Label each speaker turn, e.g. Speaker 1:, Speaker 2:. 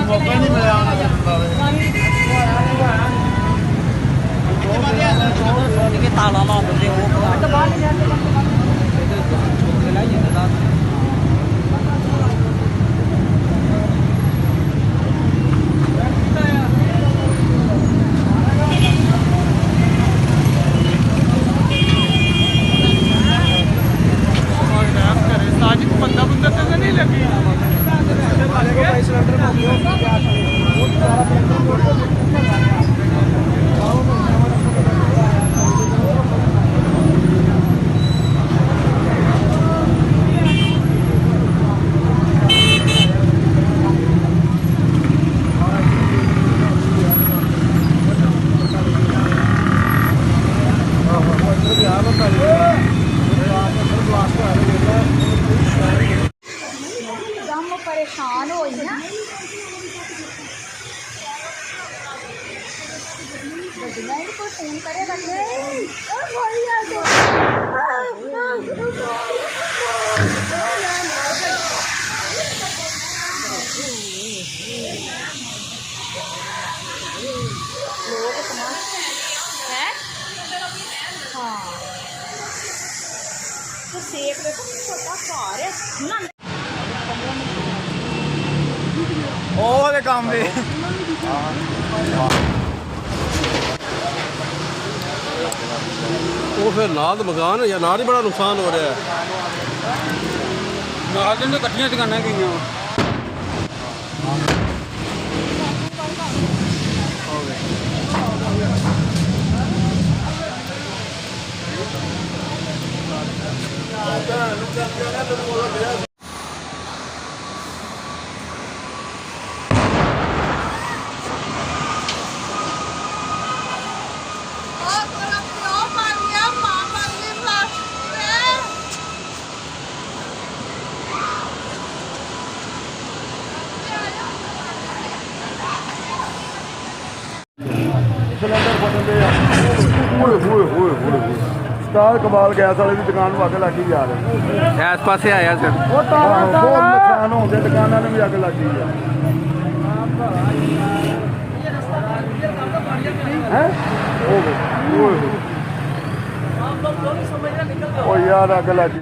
Speaker 1: ਮੌਕਾ ਹੀ ਨਹੀਂ ਮਿਲਿਆ ਉਹਨਾਂ ਦੇ ਤਾਲਾ ਲਾ ਦਿੰਦੇ ਉਹ
Speaker 2: परेशान हो ना को फोन करे तो सेक देखो छोटा घर है ना
Speaker 1: ਉਹਦੇ ਕੰਮ ਦੇ
Speaker 3: ਉਹ ਫਿਰ ਨਾਲ ਮਕਾਨ ਜਾਂ ਨਾਲ ਹੀ ਬੜਾ ਨੁਕਸਾਨ ਹੋ ਰਿਹਾ ਹੈ। ਨਾਲ ਦੇ ਇਕੱਠੀਆਂ ਦੁਕਾਨਾਂ ਗਈਆਂ
Speaker 1: सिलेंडर बटन पे स्टार कमाल गैस वाले की दुकान में अग लग ही जा रहे
Speaker 3: ਇਸ ਪਾਸੇ ਆਇਆ ਸਰ
Speaker 1: बहुत नुकसान होते दुकाना ने भी अग लग गई है यार अग लग